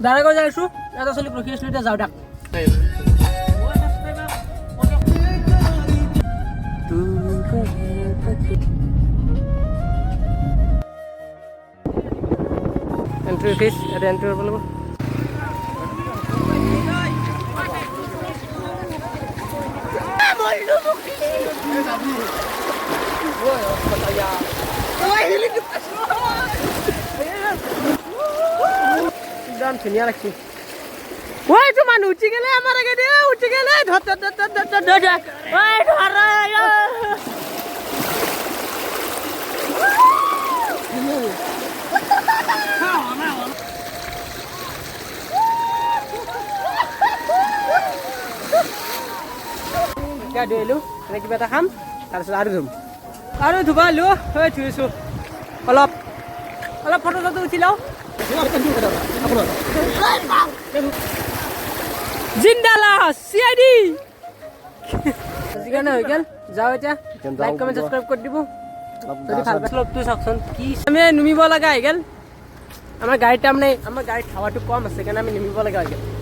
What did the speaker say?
দাঁড়াগৈ যাই আছোঁ এটা চলি ৰখি আছিলোঁ এতিয়া যাওঁ ডাক এন্ট্ৰি ফিজ এটা এন্ট্ৰি কৰিব লাগিব একদম ধুনীয়া লাগছে ওই তো মানুহ উঠি গেলে আমার আগে দিয়ে উঠি গেলে ধর ধর ধর ধর ধর ধর ওই ধর গা ধুইলো কিবা এটা খাম তাৰপিছত আৰু ধুবা লো ধুইছোঁ অলপ অলপ ফটো চটো উঠি লওঁ জিন্দালা সিআইডি আজিকানে হৈ গেল যাও এতিয়া লাইক কমেন্ট সাবস্ক্রাইব কৰি দিব যদি ভাল পাইছ লবটো চাওকচোন কি আমি নুমিব লগা হৈ গেল আমাৰ গাড়ীত তাৰমানে আমাৰ গাড়ীত হাৱাটো কম আছে কাৰণে আমি নুমিব লগা হৈ গেল